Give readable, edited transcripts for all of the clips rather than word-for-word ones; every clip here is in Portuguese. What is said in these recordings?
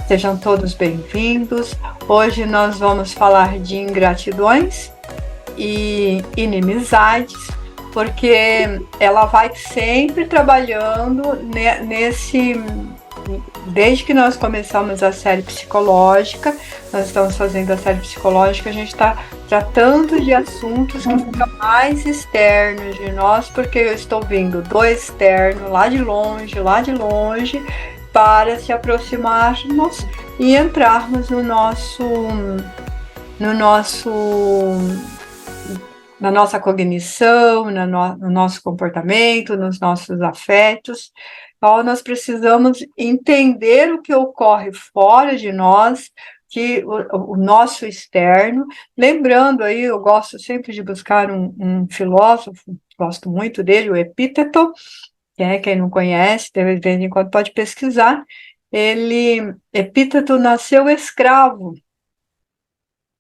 Sejam todos bem-vindos. Hoje nós vamos falar de ingratidões e inimizades, porque ela vai sempre trabalhando desde que nós começamos a série psicológica. Nós estamos fazendo a série psicológica, a gente está tratando de assuntos que ficam mais externos de nós, porque eu estou vindo do externo, lá de longe, para se aproximarmos e entrarmos na nossa cognição, no nosso comportamento, nos nossos afetos. Então, nós precisamos entender o que ocorre fora de nós, que o nosso externo. Lembrando aí, eu gosto sempre de buscar um filósofo, gosto muito dele, o Epíteto, quem não conhece, de vez em quando pode pesquisar. Epíteto nasceu escravo,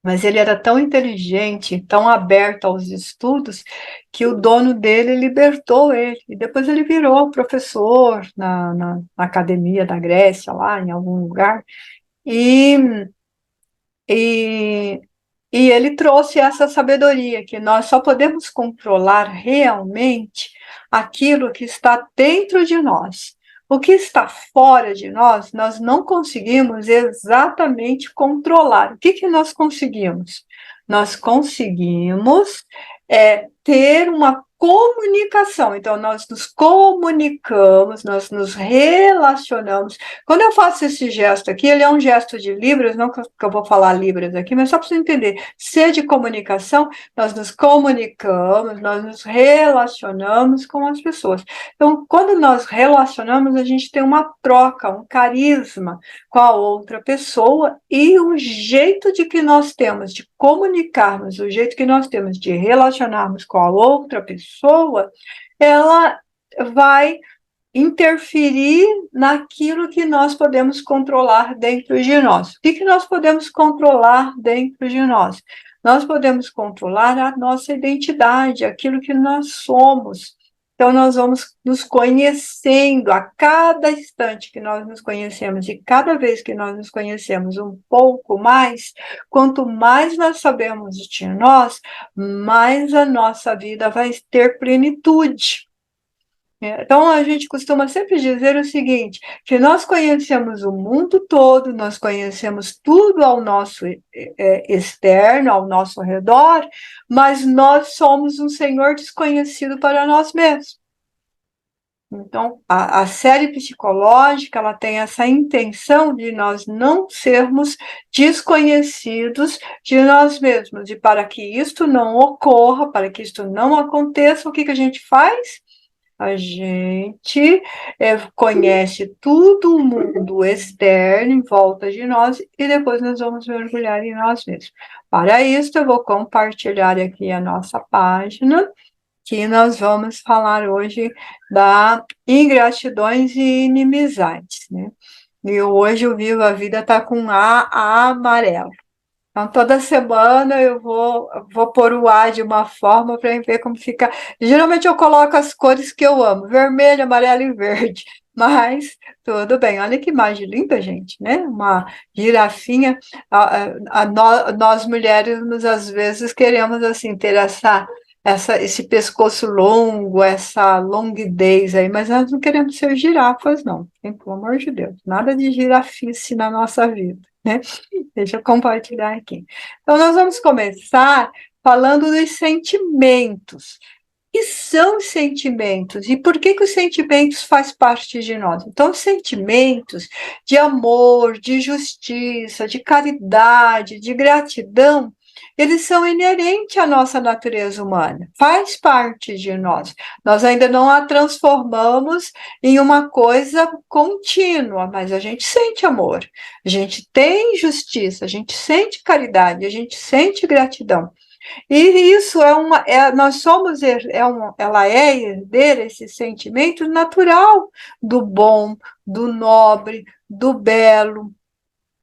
mas ele era tão inteligente, tão aberto aos estudos, que o dono dele libertou ele. E depois ele virou professor na academia da Grécia, lá em algum lugar. E, e, e ele trouxe essa sabedoria, que nós só podemos controlar realmente aquilo que está dentro de nós. O que está fora de nós, nós não conseguimos exatamente controlar. O que nós conseguimos? Nós conseguimos ter uma comunicação. Então, nós nos comunicamos, nós nos relacionamos. Quando eu faço esse gesto aqui, ele é um gesto de Libras, não que eu vou falar Libras aqui, mas só para você entender. C de comunicação, nós nos comunicamos, nós nos relacionamos com as pessoas. Então, quando nós relacionamos, a gente tem uma troca, um carisma com a outra pessoa, e o jeito de que nós temos de comunicarmos, o jeito que nós temos de relacionarmos com a outra pessoa, ela vai interferir naquilo que nós podemos controlar dentro de nós. O que nós podemos controlar dentro de nós? Nós podemos controlar a nossa identidade, aquilo que nós somos. Então, nós vamos nos conhecendo a cada instante que nós nos conhecemos, e cada vez que nós nos conhecemos um pouco mais, quanto mais nós sabemos de nós, mais a nossa vida vai ter plenitude. Então, a gente costuma sempre dizer o seguinte, que nós conhecemos o mundo todo, nós conhecemos tudo ao nosso externo, ao nosso redor, mas nós somos um Senhor desconhecido para nós mesmos. Então, a série psicológica, ela tem essa intenção de nós não sermos desconhecidos de nós mesmos. E para que isto não ocorra, para que isto não aconteça, o que a gente faz? A gente conhece todo o mundo externo em volta de nós e depois nós vamos mergulhar em nós mesmos. Para isso, eu vou compartilhar aqui a nossa página, que nós vamos falar hoje da ingratidões e inimizades, né? E hoje o Viva a Vida está com A amarelo. Então, toda semana eu vou pôr o A de uma forma para ver como fica. Geralmente eu coloco as cores que eu amo, vermelho, amarelo e verde. Mas tudo bem, olha que imagem linda, gente, né? Uma girafinha. Nós mulheres, às vezes, queremos assim ter esse pescoço longo, essa longuidez aí, mas nós não queremos ser girafas, não. Hein? Pelo amor de Deus, nada de girafice na nossa vida, né? Deixa eu compartilhar aqui. Então, nós vamos começar falando dos sentimentos. O que são os sentimentos? E por que os sentimentos fazem parte de nós? Então, os sentimentos de amor, de justiça, de caridade, de gratidão, eles são inerentes à nossa natureza humana, faz parte de nós. Nós ainda não a transformamos em uma coisa contínua, mas a gente sente amor, a gente tem justiça, a gente sente caridade, a gente sente gratidão. E isso nós somos, ela é herdeira, esse sentimento natural do bom, do nobre, do belo.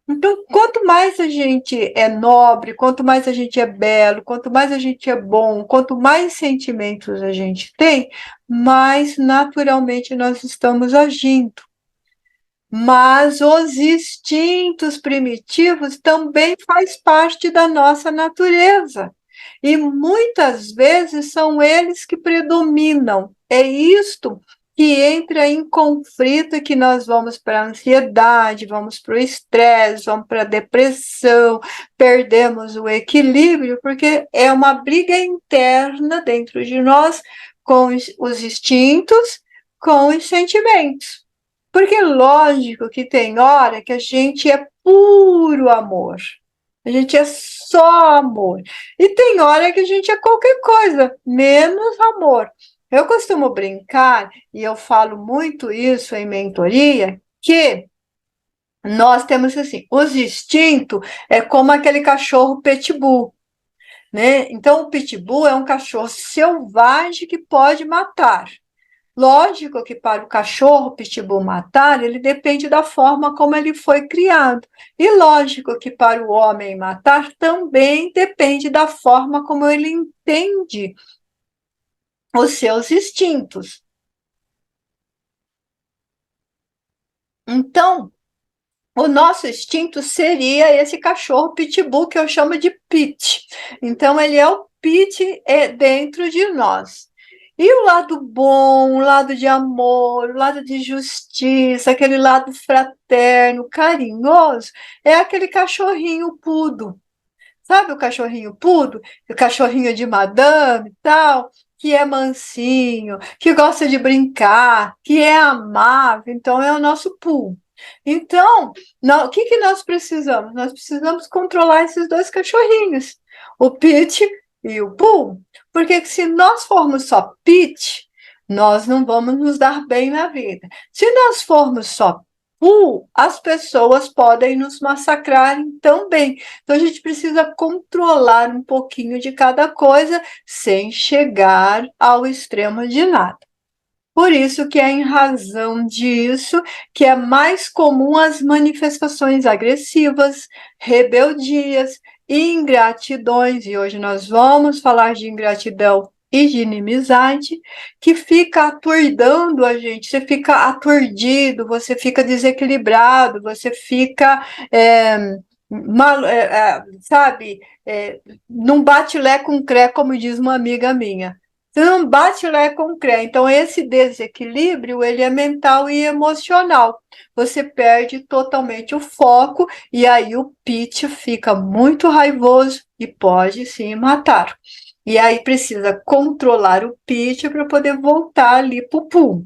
Então, quanto mais a gente é nobre, quanto mais a gente é belo, quanto mais a gente é bom, quanto mais sentimentos a gente tem, mais naturalmente nós estamos agindo. mas os instintos primitivos também faz parte da nossa natureza. E muitas vezes são eles que predominam. É isto que entra em conflito, que nós vamos para a ansiedade, vamos para o estresse, vamos para a depressão, perdemos o equilíbrio, porque é uma briga interna dentro de nós com os instintos, com os sentimentos. Porque lógico que tem hora que a gente é puro amor. A gente é só amor. E tem hora que a gente é qualquer coisa, menos amor. Eu costumo brincar, e eu falo muito isso em mentoria, que nós temos assim, os instintos é como aquele cachorro pitbull, né? Então, o pitbull é um cachorro selvagem que pode matar. Lógico que para o cachorro pitbull matar, ele depende da forma como ele foi criado. E lógico que para o homem matar também depende da forma como ele entende os seus instintos. Então, o nosso instinto seria esse cachorro pitbull que eu chamo de pit. Então, ele é o pit dentro de nós. E o lado bom, o lado de amor, o lado de justiça, aquele lado fraterno, carinhoso, é aquele cachorrinho pudo. Sabe o cachorrinho pudo? O cachorrinho de madame e tal, que é mansinho, que gosta de brincar, que é amável. Então, é o nosso pool. Então, o que, que nós precisamos? Nós precisamos controlar esses dois cachorrinhos, o Pit e o Pooh, porque se nós formos só Pit, nós não vamos nos dar bem na vida. Se nós formos só Pooh, as pessoas podem nos massacrar também. Então, a gente precisa controlar um pouquinho de cada coisa sem chegar ao extremo de nada. Por isso que é em razão disso que é mais comum as manifestações agressivas, rebeldias, ingratidões, e hoje nós vamos falar de ingratidão e de inimizade, que fica aturdando a gente, você fica aturdido, você fica desequilibrado, você fica, sabe, não bate lé com cré, como diz uma amiga minha. Você não bate lá com cré. Então, esse desequilíbrio, ele é mental e emocional. Você perde totalmente o foco e aí o pitch fica muito raivoso e pode sim matar. E aí precisa controlar o pitch para poder voltar ali para o pool.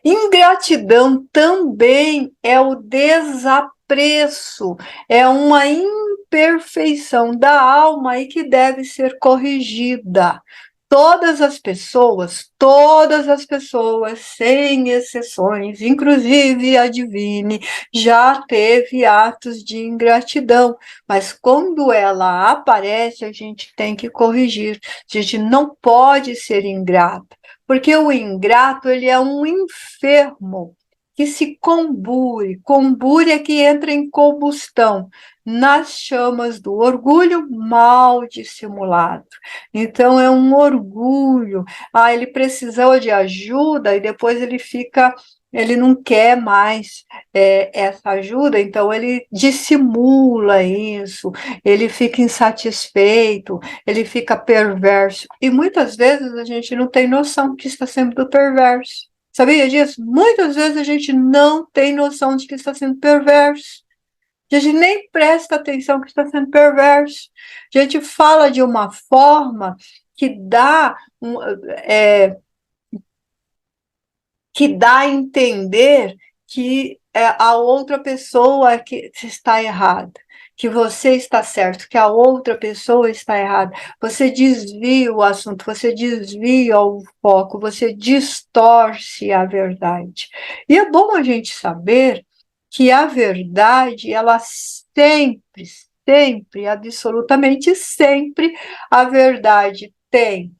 Ingratidão também é o desapreço, é uma imperfeição da alma e que deve ser corrigida. Todas as pessoas, sem exceções, inclusive a Divine, já teve atos de ingratidão, mas quando ela aparece, a gente tem que corrigir. A gente não pode ser ingrata. Porque o ingrato, ele é um enfermo que se combure. Combure é que entra em combustão nas chamas do orgulho mal dissimulado. Então, é um orgulho. Ele precisou de ajuda e depois ele não quer mais essa ajuda, então ele dissimula isso, ele fica insatisfeito, ele fica perverso. E muitas vezes a gente não tem noção que está sendo perverso. Sabia disso? Muitas vezes a gente não tem noção de que está sendo perverso. A gente nem presta atenção que está sendo perverso. A gente fala de uma forma que dá a entender que a outra pessoa que está errada, que você está certo, que a outra pessoa está errada. Você desvia o assunto, você desvia o foco, você distorce a verdade. E é bom a gente saber que a verdade, ela sempre, absolutamente sempre, a verdade tem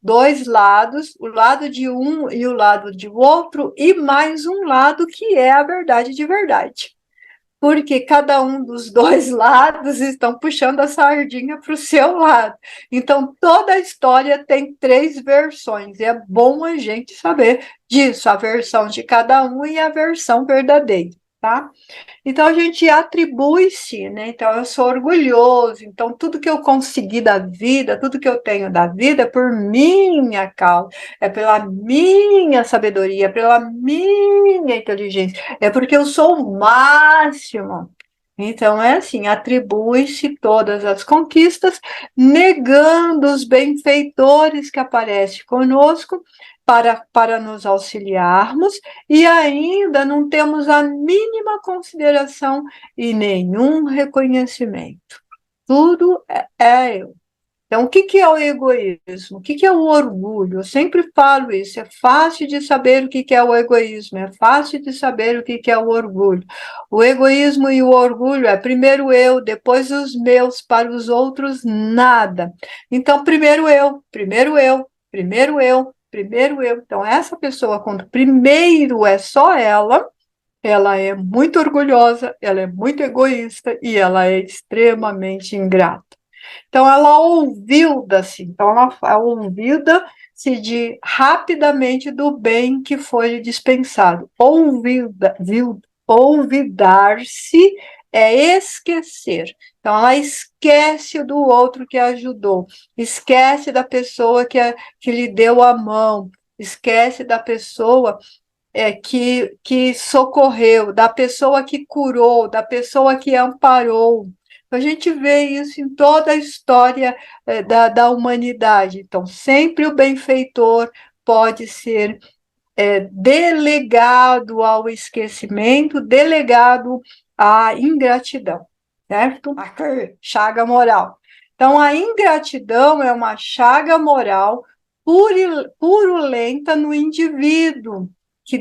dois lados, o lado de um e o lado de outro, e mais um lado que é a verdade de verdade. porque cada um dos dois lados estão puxando a sardinha para o seu lado. Então, toda a história tem três versões, e é bom a gente saber disso, a versão de cada um e a versão verdadeira, tá? Então, a gente atribui-se, né? Então, eu sou orgulhoso, então, tudo que eu consegui da vida, tudo que eu tenho da vida é por minha causa, é pela minha sabedoria, pela minha inteligência, é porque eu sou o máximo. Então, é assim, atribui-se todas as conquistas, negando os benfeitores que aparecem conosco para nos auxiliarmos, e ainda não temos a mínima consideração e nenhum reconhecimento. Tudo é eu. Então, o que é o egoísmo? O que é o orgulho? Eu sempre falo isso, é fácil de saber o que é o egoísmo, é fácil de saber o que é o orgulho. O egoísmo e o orgulho é primeiro eu, depois os meus, para os outros nada. Então, primeiro eu, primeiro eu, primeiro eu, primeiro eu. Então, essa pessoa, quando primeiro é só ela é muito orgulhosa, ela é muito egoísta e ela é extremamente ingrata. Então, ela olvida-se, então ela olvida-se de rapidamente do bem que foi dispensado. Olvidar-se é esquecer. Então, ela esquece do outro que ajudou, esquece da pessoa que lhe deu a mão, esquece da pessoa que socorreu, da pessoa que curou, da pessoa que amparou. A gente vê isso em toda a história da humanidade. Então, sempre o benfeitor pode ser delegado ao esquecimento, delegado à ingratidão, certo? A chaga moral. Então, a ingratidão é uma chaga moral purulenta no indivíduo, que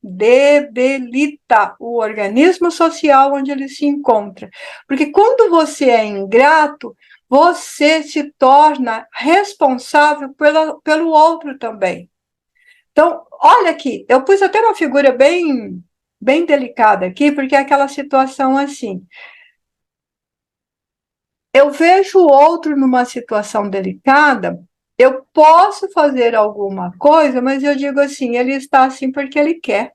debilita o organismo social onde ele se encontra. Porque quando você é ingrato, você se torna responsável pelo outro também. Então, olha aqui, eu pus até uma figura bem delicada aqui, porque é aquela situação assim. Eu vejo o outro numa situação delicada, eu posso fazer alguma coisa, mas eu digo assim, ele está assim porque ele quer.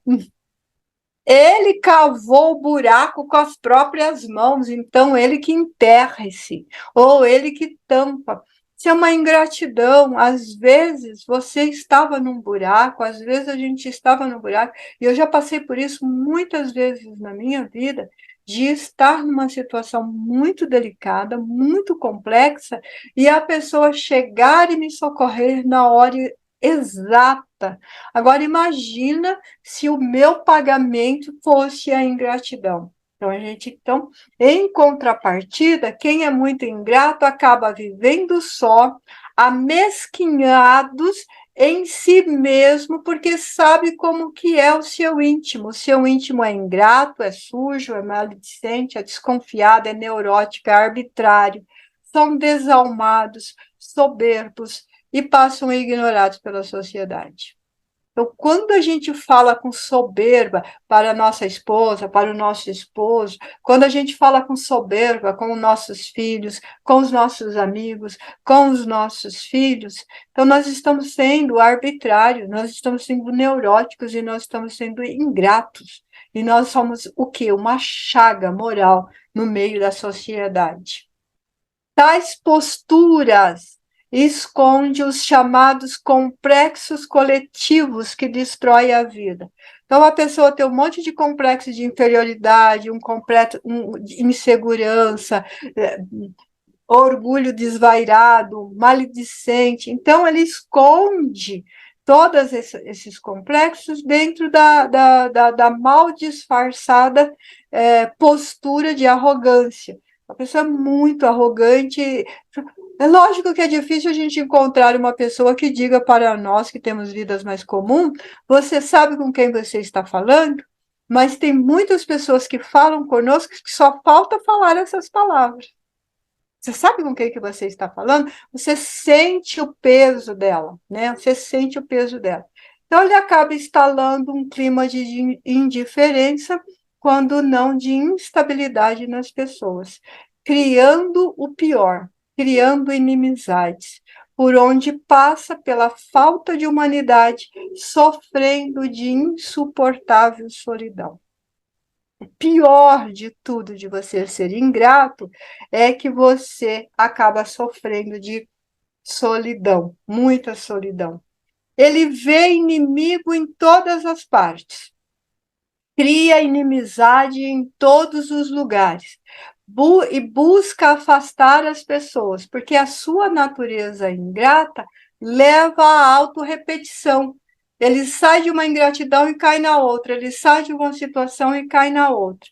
Ele cavou o buraco com as próprias mãos, então ele que enterre-se, ou ele que tampa. Isso é uma ingratidão. Às vezes você estava num buraco, às vezes a gente estava no buraco, e eu já passei por isso muitas vezes na minha vida, de estar numa situação muito delicada, muito complexa, e a pessoa chegar e me socorrer na hora exata. Agora, imagina se o meu pagamento fosse a ingratidão. Então, em contrapartida, quem é muito ingrato acaba vivendo só, amesquinhados em si mesmo, porque sabe como que é o seu íntimo. O seu íntimo é ingrato, é sujo, é maledicente, é desconfiado, é neurótico, é arbitrário. São desalmados, soberbos e passam ignorados pela sociedade. Então, quando a gente fala com soberba para a nossa esposa, para o nosso esposo, quando a gente fala com soberba com os nossos filhos, com os nossos amigos, com os nossos filhos, então nós estamos sendo arbitrários, nós estamos sendo neuróticos e nós estamos sendo ingratos. E nós somos o quê? Uma chaga moral no meio da sociedade. Tais posturas esconde os chamados complexos coletivos que destroem a vida. Então, a pessoa tem um monte de complexo de inferioridade, de insegurança, orgulho desvairado, maledicente. Então, ele esconde todos esses complexos dentro da mal disfarçada postura de arrogância. A pessoa é muito arrogante. É lógico que é difícil a gente encontrar uma pessoa que diga para nós que temos vidas mais comuns, você sabe com quem você está falando? Mas tem muitas pessoas que falam conosco que só falta falar essas palavras. Você sabe com quem que você está falando? Você sente o peso dela, né? Você sente o peso dela. Então, ele acaba instalando um clima de indiferença, quando não de instabilidade nas pessoas, criando o pior, criando inimizades, por onde passa pela falta de humanidade, sofrendo de insuportável solidão. O pior de tudo de você ser ingrato é que você acaba sofrendo de solidão, muita solidão. Ele vê inimigo em todas as partes, cria inimizade em todos os lugares e busca afastar as pessoas, porque a sua natureza ingrata leva à autorrepetição. Ele sai de uma ingratidão e cai na outra, ele sai de uma situação e cai na outra.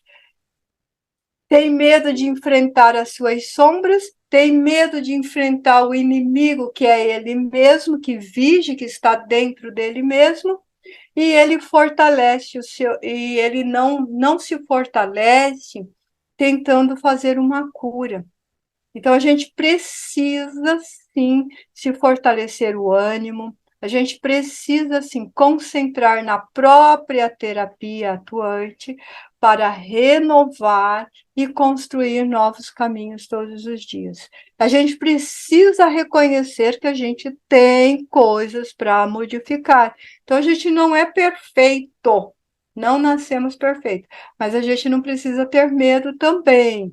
Tem medo de enfrentar as suas sombras, tem medo de enfrentar o inimigo, que é ele mesmo, que vige, que está dentro dele mesmo, e ele fortalece o seu, e ele não se fortalece tentando fazer uma cura. Então, a gente precisa, sim, se fortalecer o ânimo, a gente precisa, sim, concentrar na própria terapia atuante para renovar e construir novos caminhos todos os dias. A gente precisa reconhecer que a gente tem coisas para modificar. Então, a gente não é perfeito, não nascemos perfeitos, mas a gente não precisa ter medo também.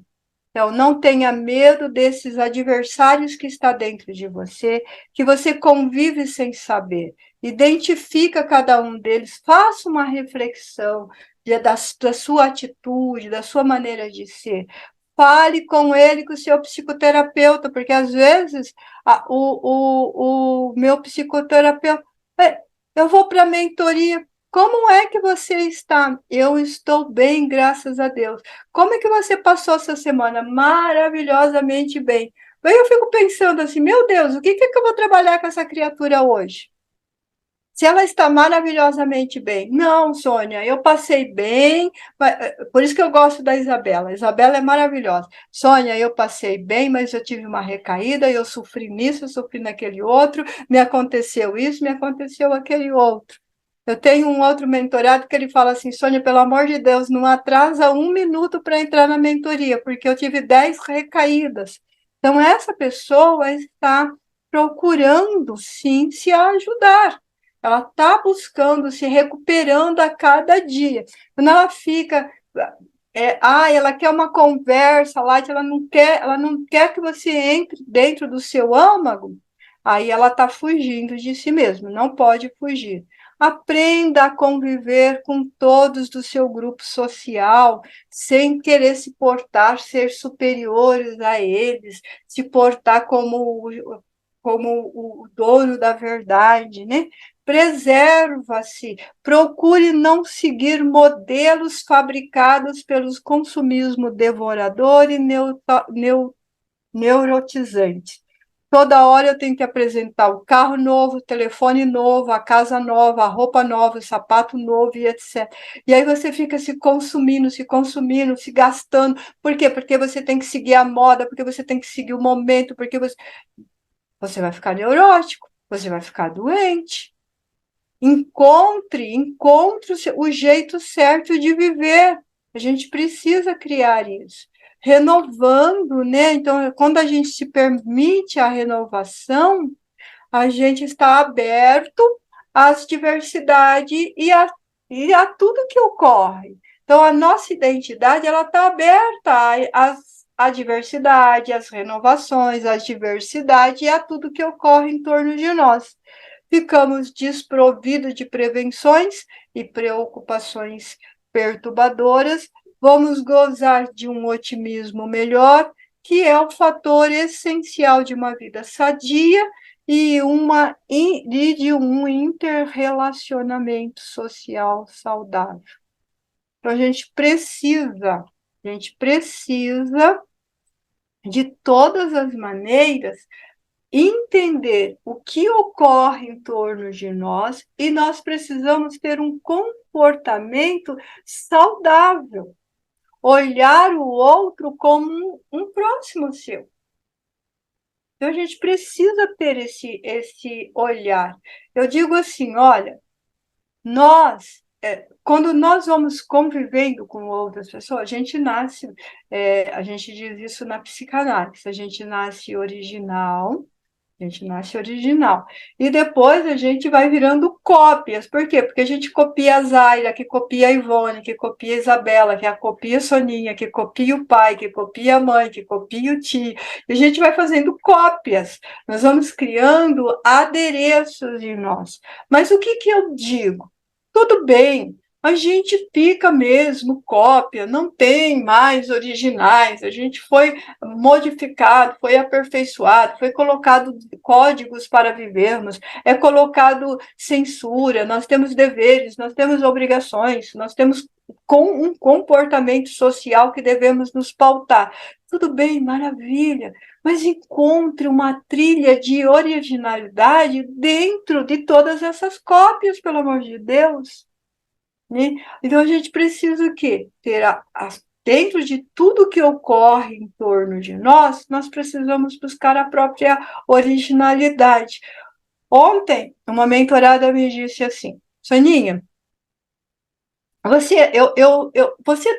Então, não tenha medo desses adversários que está dentro de você, que você convive sem saber. Identifica cada um deles, faça uma reflexão da sua atitude, da sua maneira de ser. Fale com ele, com o seu psicoterapeuta, porque às vezes o meu psicoterapeuta, eu vou para a mentoria. Como é que você está? Eu estou bem, graças a Deus. Como é que você passou essa semana? Maravilhosamente bem. Aí eu fico pensando assim, meu Deus, o que que eu vou trabalhar com essa criatura hoje? Se ela está maravilhosamente bem. Não, Sônia, eu passei bem, por isso que eu gosto da Isabela. A Isabela é maravilhosa. Sônia, eu passei bem, mas eu tive uma recaída, eu sofri nisso, eu sofri naquele outro, me aconteceu isso, me aconteceu aquele outro. Eu tenho um outro mentorado que ele fala assim, Sônia, pelo amor de Deus, não atrasa um minuto para entrar na mentoria, porque eu tive 10 recaídas. Então, essa pessoa está procurando, sim, se ajudar. Ela está buscando, se recuperando a cada dia. Quando ela fica, ela quer uma conversa lá, ela não quer que você entre dentro do seu âmago, aí ela está fugindo de si mesma, não pode fugir. Aprenda a conviver com todos do seu grupo social, sem querer se portar, ser superiores a eles, se portar como o dono da verdade, né? Preserva-se, procure não seguir modelos fabricados pelos consumismo devorador e neurotizante. Toda hora eu tenho que apresentar o carro novo, o telefone novo, a casa nova, a roupa nova, o sapato novo e etc. E aí você fica se consumindo, se gastando. Por quê? Porque você tem que seguir a moda, porque você tem que seguir o momento, porque você vai ficar neurótico, você vai ficar doente. Encontre o jeito certo de viver. A gente precisa criar isso. Renovando, né? Então, quando a gente se permite a renovação, a gente está aberto às diversidades e a tudo que ocorre. Então, a nossa identidade ela está aberta à diversidade, às renovações, às diversidades e a tudo que ocorre em torno de nós. Ficamos desprovidos de prevenções e preocupações perturbadoras, vamos gozar de um otimismo melhor, que é o fator essencial de uma vida sadia e de um interrelacionamento social saudável. Então, a gente precisa, de todas as maneiras, entender o que ocorre em torno de nós e nós precisamos ter um comportamento saudável, olhar o outro como um próximo seu. Então, a gente precisa ter esse olhar. Eu digo assim, olha, quando nós vamos convivendo com outras pessoas, a gente nasce, a gente diz isso na psicanálise, a gente nasce original. A gente nasce original. E depois a gente vai virando cópias. Por quê? Porque a gente copia a Zaira, que copia a Ivone, que copia a Isabela, que copia a Soninha, que copia o pai, que copia a mãe, que copia o tio. E a gente vai fazendo cópias. Nós vamos criando adereços em nós. Mas o que eu digo? Tudo bem, a gente fica mesmo cópia, não tem mais originais, a gente foi modificado, foi aperfeiçoado, foi colocado códigos para vivermos, é colocado censura, nós temos deveres, nós temos obrigações, nós temos um comportamento social que devemos nos pautar. Tudo bem, maravilha, mas encontre uma trilha de originalidade dentro de todas essas cópias, pelo amor de Deus. Né? Então a gente precisa o quê? Dentro de tudo que ocorre em torno de nós precisamos buscar a própria originalidade. Ontem, uma mentorada me disse assim, Soninha, você é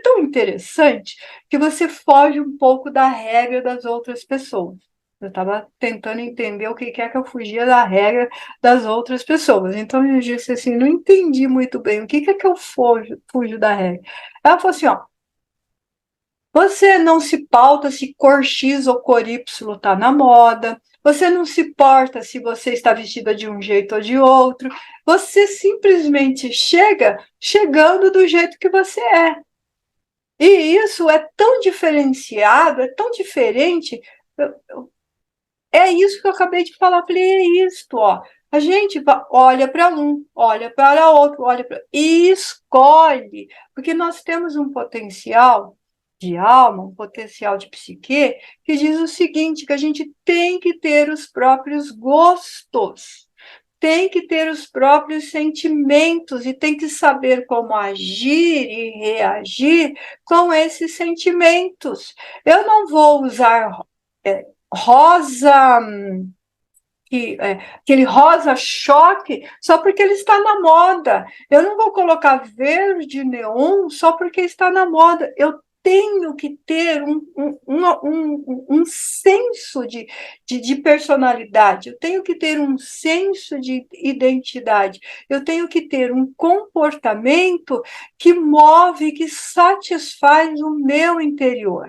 tão interessante que você foge um pouco da regra das outras pessoas. Eu estava tentando entender o que é que eu fugia da regra das outras pessoas. Então eu disse assim, não entendi muito bem o que é que eu fujo da regra. Ela falou assim, ó, você não se pauta se cor X ou cor Y está na moda. Você não se importa se você está vestida de um jeito ou de outro. Você simplesmente chegando do jeito que você é. E isso é tão diferenciado, é tão diferente. É isso que eu acabei de falar. Falei, é isto, ó. A gente olha para um, olha para outro, e escolhe, porque nós temos um potencial de alma, um potencial de psique, que diz o seguinte, que a gente tem que ter os próprios gostos, tem que ter os próprios sentimentos e tem que saber como agir e reagir com esses sentimentos. Eu não vou usar rosa, aquele rosa choque, só porque ele está na moda. Eu não vou colocar verde neon só porque está na moda. Eu tenho que ter um senso de personalidade, eu tenho que ter um senso de identidade, eu tenho que ter um comportamento que move, que satisfaz o meu interior.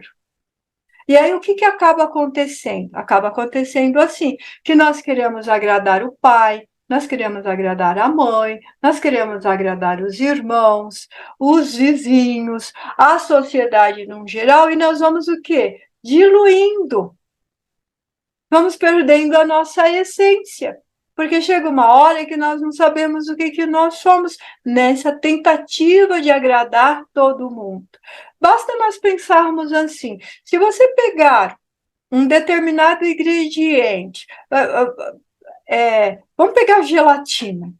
E aí o que acaba acontecendo? Acaba acontecendo assim, que nós queremos agradar o pai, nós queremos agradar a mãe, nós queremos agradar os irmãos, os vizinhos, a sociedade no geral, e nós vamos o quê? Diluindo, vamos perdendo a nossa essência. Porque chega uma hora que nós não sabemos o que nós somos nessa tentativa de agradar todo mundo. Basta nós pensarmos assim: se você pegar um determinado ingrediente, vamos pegar gelatina.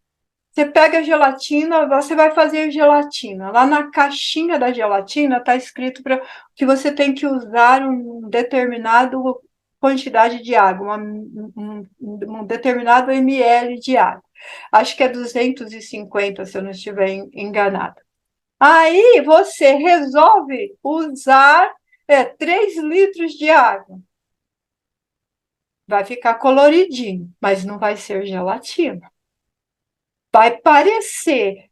Você pega a gelatina, você vai fazer gelatina. Lá na caixinha da gelatina está escrito que você tem que usar um determinado quantidade de água, um determinado ml de água. Acho que é 250, se eu não estiver enganado. Aí você resolve usar 3 litros de água. Vai ficar coloridinho, mas não vai ser gelatina. Vai parecer,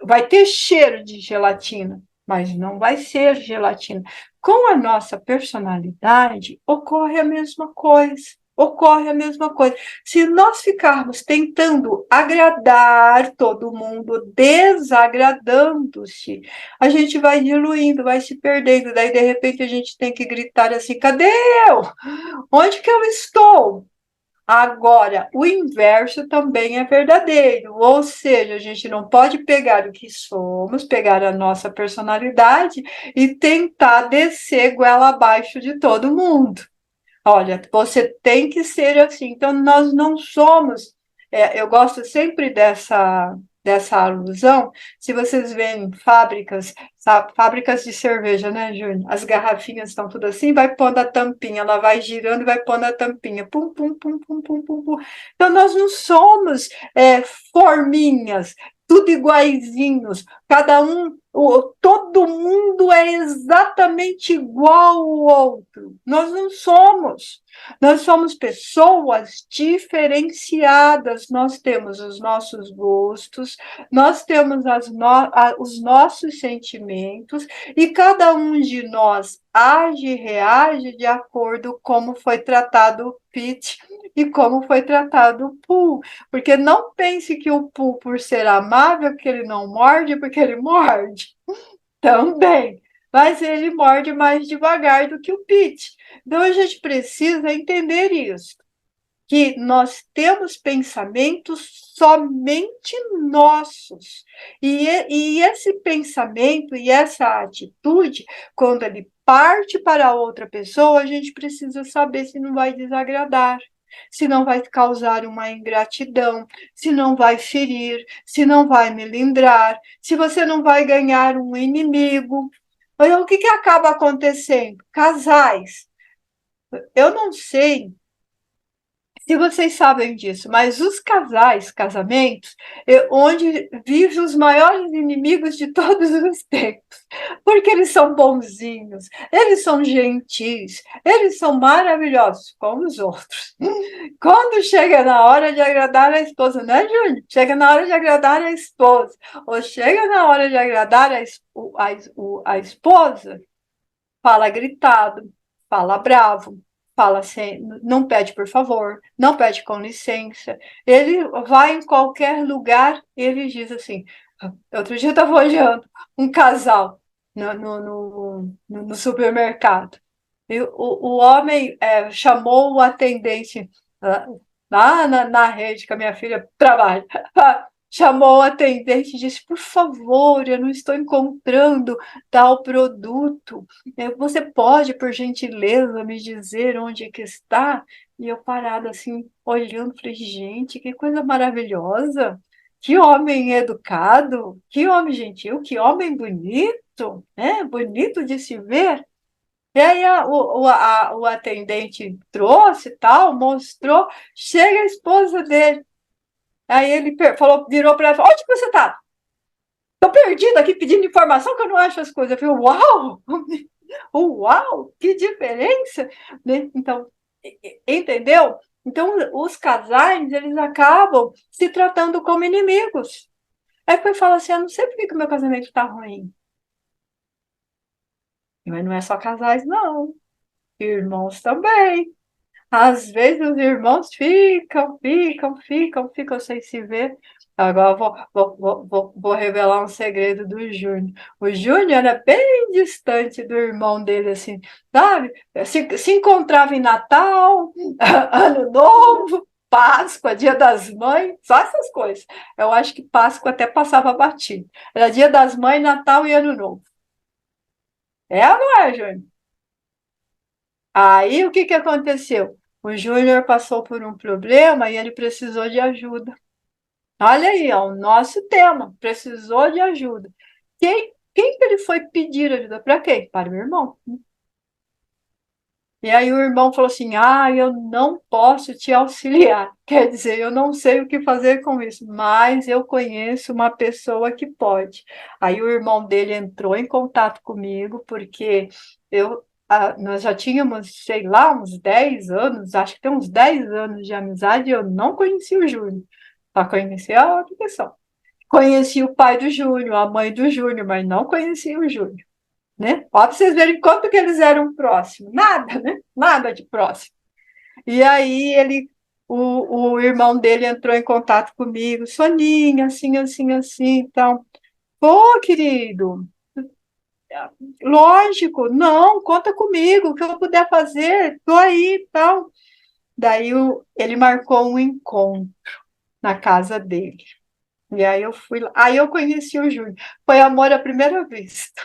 vai ter cheiro de gelatina, mas não vai ser gelatina. Com a nossa personalidade, ocorre a mesma coisa. Ocorre a mesma coisa. Se nós ficarmos tentando agradar todo mundo, desagradando-se, a gente vai diluindo, vai se perdendo. Daí, de repente, a gente tem que gritar assim: cadê eu? Onde que eu estou? Agora, o inverso também é verdadeiro, ou seja, a gente não pode pegar o que somos, pegar a nossa personalidade e tentar descer goela abaixo de todo mundo. Olha, você tem que ser assim. Então, nós não somos. Eu gosto sempre dessa alusão. Se vocês veem fábricas, sabe, fábricas de cerveja, né, Júnior? As garrafinhas estão tudo assim, vai pondo a tampinha, ela vai girando e vai pondo a tampinha. Pum, pum, pum, pum, pum, pum, pum. Então, nós não somos forminhas. tudo iguaizinhos, cada um, todo mundo é exatamente igual ao outro. Nós não somos. Nós somos pessoas diferenciadas, nós temos os nossos gostos, nós temos os nossos sentimentos, e cada um de nós age e reage de acordo com como foi tratado o Pete e como foi tratado o Pooh. Porque não pense que o Pooh, por ser amável, que ele não morde, porque ele morde também. Mas ele morde mais devagar do que o Pete. Então a gente precisa entender isso, que nós temos pensamentos somente nossos. E esse pensamento e essa atitude, quando ele parte para outra pessoa, a gente precisa saber se não vai desagradar, se não vai causar uma ingratidão, se não vai ferir, se não vai melindrar, se você não vai ganhar um inimigo. Então, o que acaba acontecendo? Casais. Eu não sei se vocês sabem disso, mas os casais, casamentos, onde vivem os maiores inimigos de todos os tempos, porque eles são bonzinhos, eles são gentis, eles são maravilhosos, como os outros. Quando chega na hora de agradar a esposa, né, Júnior? Chega na hora de agradar a esposa, ou chega na hora de agradar a esposa, fala gritado, fala bravo, fala sem, não pede por favor, não pede com licença. Ele vai em qualquer lugar, ele diz assim. Outro dia eu estava olhando um casal no supermercado. E o homem chamou o atendente lá na rede que a minha filha trabalha. Chamou o atendente e disse: por favor, eu não estou encontrando tal produto. Você pode, por gentileza, me dizer onde é que está? E eu parada assim, olhando, falei: gente, que coisa maravilhosa! Que homem educado, que homem gentil, que homem bonito, né? Bonito de se ver. E aí o atendente trouxe tal, mostrou, chega a esposa dele. Aí ele falou, virou para ela: onde que você está? Estou perdido aqui pedindo informação que eu não acho as coisas. Eu falei: uau! Uau, que diferença! Né? Então, entendeu? Então, os casais, eles acabam se tratando como inimigos. Aí foi falar assim: eu não sei por que o meu casamento está ruim. Mas não é só casais, não. Irmãos também. Às vezes os irmãos ficam sem se ver. Agora vou revelar um segredo do Júnior. O Júnior era bem distante do irmão dele, assim, sabe? Se encontrava em Natal, Ano Novo, Páscoa, Dia das Mães, só essas coisas. Eu acho que Páscoa até passava batido. Era Dia das Mães, Natal e Ano Novo. É ou não é, Júnior? Aí o que aconteceu? O Júnior passou por um problema e ele precisou de ajuda. Olha aí, ó, o nosso tema, precisou de ajuda. Quem que ele foi pedir ajuda? Para quem? Para o irmão. E aí o irmão falou assim: ah, eu não posso te auxiliar. Quer dizer, eu não sei o que fazer com isso, mas eu conheço uma pessoa que pode. Aí o irmão dele entrou em contato comigo, porque nós já tínhamos, sei lá, uns 10 anos, acho que tem uns 10 anos de amizade, e eu não conhecia o Júnior. Só conhecia a outra pessoa. Conheci o pai do Júnior, a mãe do Júnior, mas não conhecia o Júnior, né? Ó, para vocês verem quanto que eles eram próximos. Nada, né? Nada de próximo. E aí o irmão dele entrou em contato comigo: Soninha, assim, assim, assim, então. Pô, querido, lógico, não, conta comigo, o que eu puder fazer, tô aí, tal. Daí ele marcou um encontro na casa dele. E aí eu fui lá. Aí eu conheci o Júnior. Foi amor à primeira vista.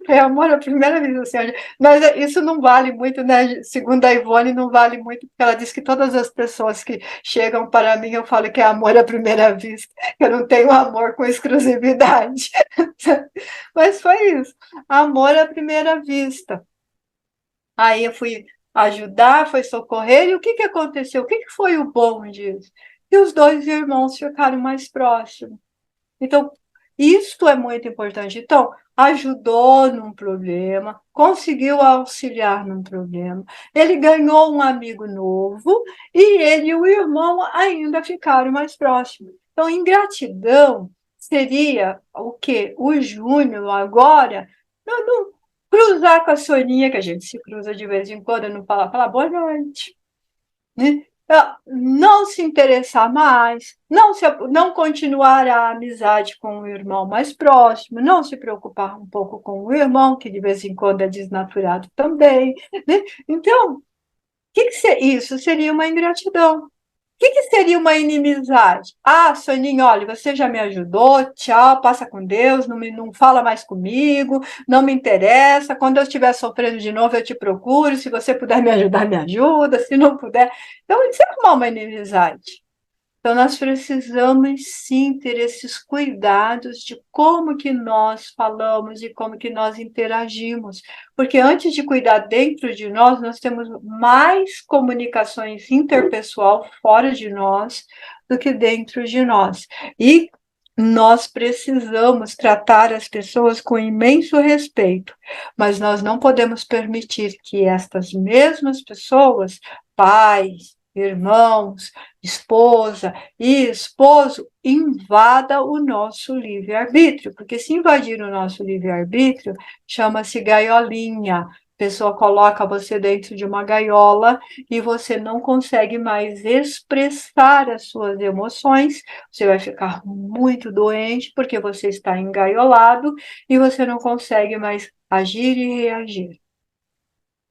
Foi amor à primeira vista, assim. Mas isso não vale muito, né? Segundo a Ivone, não vale muito, porque ela diz que todas as pessoas que chegam para mim, eu falo que é amor à primeira vista, que eu não tenho amor com exclusividade. Mas foi isso, amor à primeira vista. Aí eu fui ajudar, fui socorrer, e o que aconteceu? O que foi o bom disso? Que os dois irmãos ficaram mais próximos. Então, isso é muito importante. Então, ajudou num problema, conseguiu auxiliar num problema, ele ganhou um amigo novo e ele e o irmão ainda ficaram mais próximos. Então, ingratidão seria o quê? O Júnior agora não cruzar com a Soninha, que a gente se cruza de vez em quando, não falar boa noite, né? Não se interessar mais, não continuar a amizade com o irmão mais próximo, não se preocupar um pouco com o irmão, que de vez em quando é desnaturado também, né? Então, isso seria uma ingratidão. O que seria uma inimizade? Ah, Soninho, olha, você já me ajudou, tchau, passa com Deus, não fala mais comigo, não me interessa. Quando eu estiver sofrendo de novo, eu te procuro. Se você puder me ajudar, me ajuda. Se não puder. Então, isso é uma inimizade. Então, nós precisamos sim ter esses cuidados de como que nós falamos e como que nós interagimos, porque antes de cuidar dentro de nós temos mais comunicações interpessoal fora de nós do que dentro de nós. E nós precisamos tratar as pessoas com imenso respeito, mas nós não podemos permitir que estas mesmas pessoas, pais, irmãos, esposa e esposo, invada o nosso livre-arbítrio, porque se invadir o nosso livre-arbítrio, chama-se gaiolinha. A pessoa coloca você dentro de uma gaiola e você não consegue mais expressar as suas emoções, você vai ficar muito doente porque você está engaiolado e você não consegue mais agir e reagir.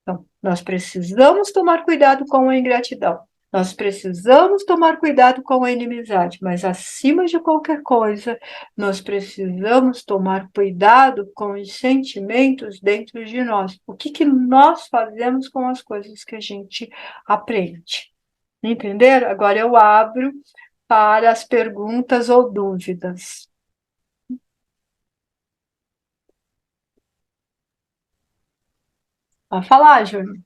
Então, nós precisamos tomar cuidado com a ingratidão. Nós precisamos tomar cuidado com a inimizade, mas acima de qualquer coisa, nós precisamos tomar cuidado com os sentimentos dentro de nós. O que nós fazemos com as coisas que a gente aprende? Entenderam? Agora eu abro para as perguntas ou dúvidas. Pode falar, Júnior.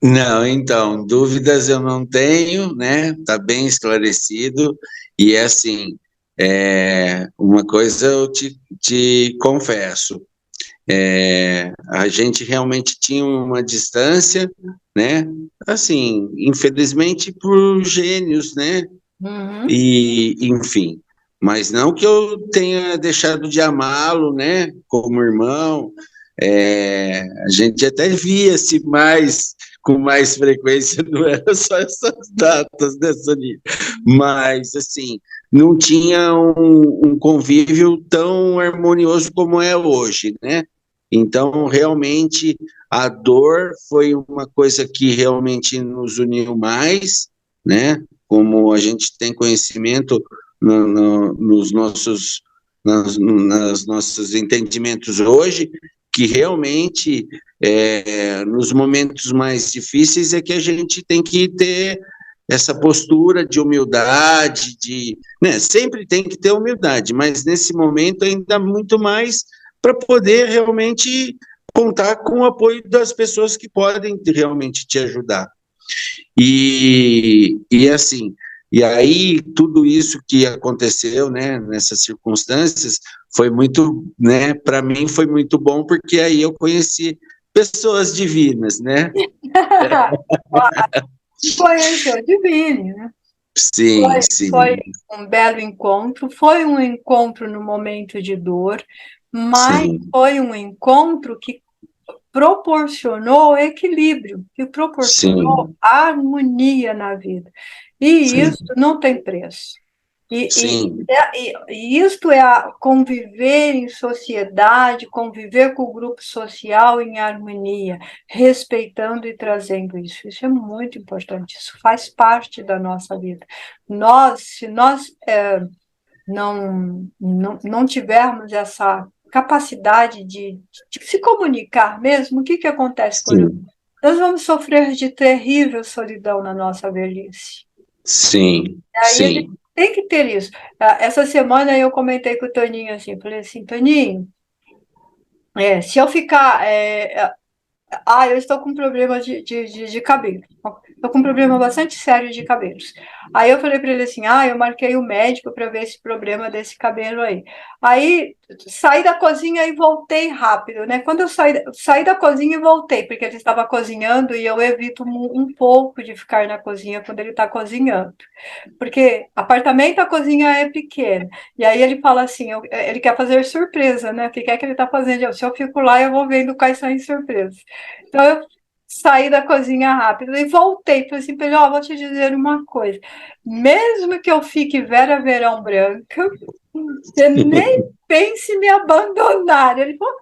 Não, então, dúvidas eu não tenho, né? Tá bem esclarecido. E é assim, uma coisa eu te confesso, a gente realmente tinha uma distância, né? Assim, infelizmente por gênios, né? Uhum. E, enfim, mas não que eu tenha deixado de amá-lo, né? Como irmão, a gente até via-se mais com mais frequência, não era só essas datas, né, Sonia? Mas, assim, não tinha um convívio tão harmonioso como é hoje, né? Então, realmente, a dor foi uma coisa que realmente nos uniu mais, né? Como a gente tem conhecimento nos nas nossos entendimentos hoje, que realmente nos momentos mais difíceis é que a gente tem que ter essa postura de humildade, né, sempre tem que ter humildade, mas nesse momento ainda muito mais para poder realmente contar com o apoio das pessoas que podem realmente te ajudar. E assim, e aí tudo isso que aconteceu, né, nessas circunstâncias, foi muito, né, para mim foi muito bom, porque aí eu conheci pessoas divinas, né? Conheceu o Divine, né? Sim, Foi sim, um belo encontro, foi um encontro no momento de dor, mas sim, foi um encontro que proporcionou equilíbrio, que proporcionou sim, harmonia na vida. E isso sim, não tem preço. sim, E isto é a conviver em sociedade, conviver com o grupo social em harmonia, respeitando e trazendo isso. Isso é muito importante, isso faz parte da nossa vida. Se nós não tivermos essa capacidade de se comunicar mesmo, o que acontece com nós? sim, Nós vamos sofrer de terrível solidão na nossa velhice. sim, Aí a gente sim, tem que ter isso. Essa semana eu comentei com o Toninho assim, falei assim, Toninho, se eu ficar. Eu estou com problema de cabelo. Tô com um problema bastante sério de cabelos. Aí eu falei para ele assim, eu marquei o médico para ver esse problema desse cabelo aí. Aí saí da cozinha e voltei rápido, né? Quando eu saí da cozinha e voltei, porque ele estava cozinhando e eu evito um pouco de ficar na cozinha quando ele está cozinhando. Porque apartamento, a cozinha é pequena. E aí ele fala assim, ele quer fazer surpresa, né? O que é que ele está fazendo? Se eu fico lá, eu vou vendo quais são as surpresas. Então eu saí da cozinha rápido e voltei. Falei assim, Pedro, vou te dizer uma coisa. Mesmo que eu fique Vera Verão branca, você nem pense em me abandonar. Ele falou,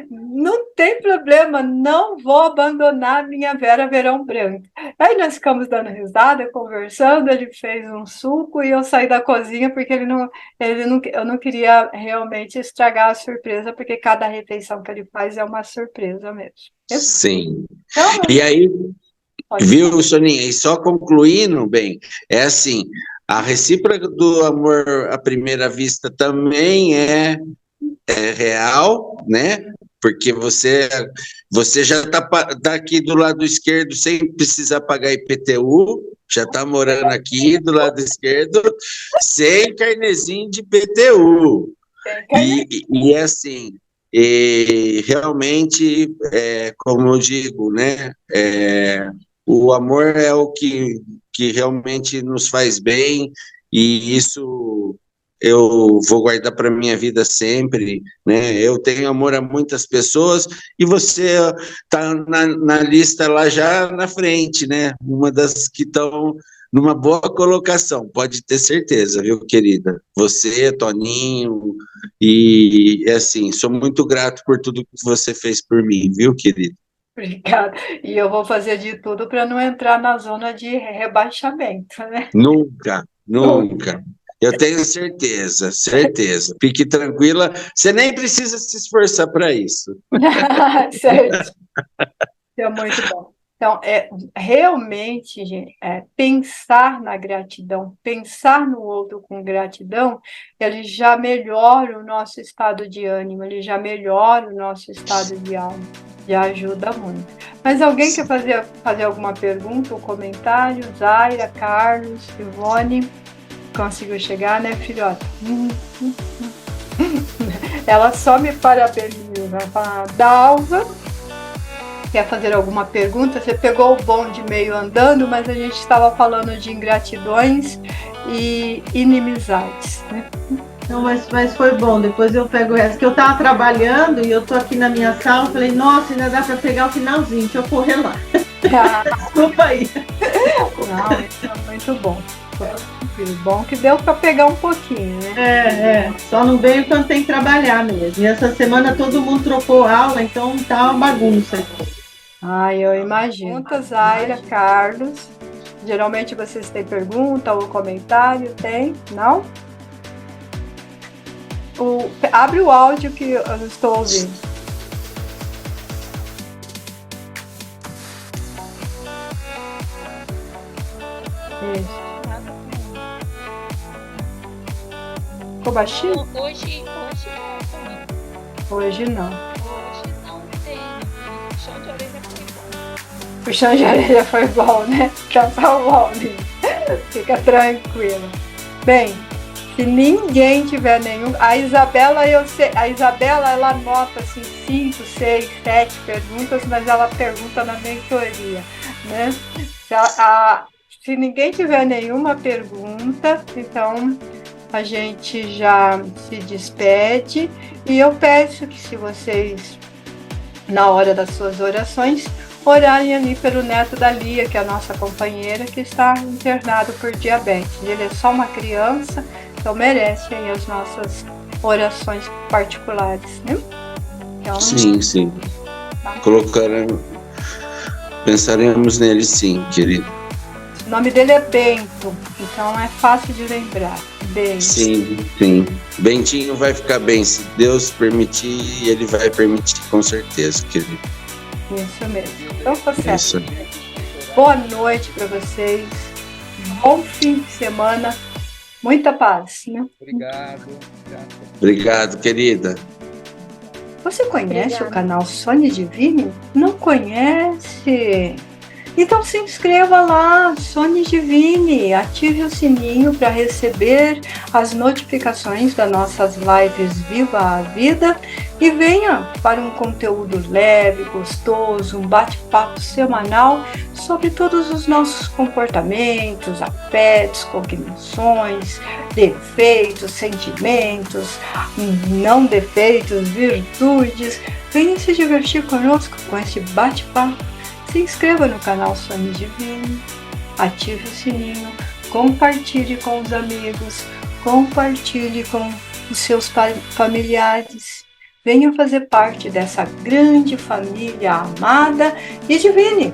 não tem problema, não vou abandonar minha Vera Verão branca. Aí nós ficamos dando risada, conversando, ele fez um suco e eu saí da cozinha porque eu não queria realmente estragar a surpresa, porque cada refeição que ele faz é uma surpresa mesmo. Sim. Então, E aí, viu, falar. Soninha, e só concluindo, bem, é assim, a recíproca do amor à primeira vista também é real, né? Porque você já está aqui do lado esquerdo sem precisar pagar IPTU, já está morando aqui do lado esquerdo sem carnezinho de IPTU. E assim, realmente, como eu digo, né? O amor é o que realmente nos faz bem, e isso eu vou guardar para minha vida sempre, né? Eu tenho amor a muitas pessoas e você está na lista lá já na frente, né? Uma das que estão numa boa colocação, pode ter certeza, viu, querida? Você, Toninho, e assim, sou muito grato por tudo que você fez por mim, viu, querida? Obrigada. E eu vou fazer de tudo para não entrar na zona de rebaixamento, né? Nunca, nunca. Eu tenho certeza, certeza. Fique tranquila, você nem precisa se esforçar para isso. Certo. É muito bom. Então, realmente, gente, pensar na gratidão, pensar no outro com gratidão, ele já melhora o nosso estado de ânimo, ele já melhora o nosso estado de alma, já ajuda muito. Mas alguém quer fazer alguma pergunta ou comentário? Zaira, Carlos, Ivone, conseguiu chegar, né, filhota? Ela só me parabeniza, fala, Dalva, quer fazer alguma pergunta? Você pegou o bonde meio andando, mas a gente estava falando de ingratidões e inimizades, né? Não, mas foi bom, depois eu pego essa, que eu estava trabalhando e eu tô aqui na minha sala, falei, nossa, ainda dá para pegar o finalzinho, deixa eu correr lá. Desculpa aí. Não, isso é muito bom. Bom que deu para pegar um pouquinho, né? Só não veio quando tem que trabalhar mesmo. E essa semana todo mundo trocou aula, então tá uma bagunça. Eu imagino. Perguntas, Zaira, Carlos. Geralmente vocês têm pergunta ou comentário? Tem? Não? Abre o áudio que eu estou ouvindo. Isso. Ficou baixinho? Hoje não. Hoje não. Hoje não tem. Puxão de orelha foi bom. Puxão de orelha foi bom, né? Então tá bom, fica tranquilo. Bem, se ninguém tiver nenhum... A Isabela, ela anota assim 5, 6, 7 perguntas, mas ela pergunta na mentoria, né? Se ninguém tiver nenhuma pergunta, então a gente já se despede e eu peço que, se vocês, na hora das suas orações, orarem ali pelo neto da Lia, que é a nossa companheira, que está internado por diabetes. Ele é só uma criança, então merece aí as nossas orações particulares, né? Então, Sim. Pensaremos nele sim, querido. O nome dele é Bento, então é fácil de lembrar. Bento. Sim. Bentinho vai ficar bem, se Deus permitir, ele vai permitir, com certeza, querido. Isso mesmo. Então, tá certo. Isso. Boa noite para vocês. Bom fim de semana. Muita paz, né? Obrigado, querida. Você conhece o canal Sônia Divine? Não conhece? Então se inscreva lá, Sônia Divine, ative o sininho para receber as notificações das nossas lives Viva a Vida e venha para um conteúdo leve, gostoso, um bate-papo semanal sobre todos os nossos comportamentos, afetos, cognições, defeitos, sentimentos, não defeitos, virtudes. Venha se divertir conosco com esse bate-papo. Se inscreva no canal Sônia Divine, ative o sininho, compartilhe com os amigos, compartilhe com os seus familiares. Venha fazer parte dessa grande família amada e divine.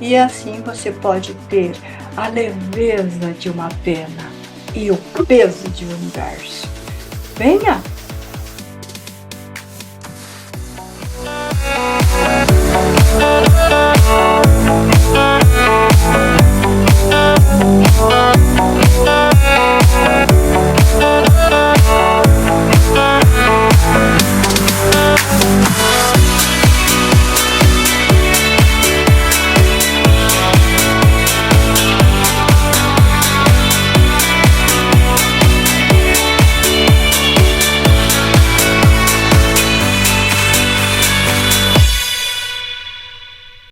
E assim você pode ter a leveza de uma pena e o peso de um universo. Venha!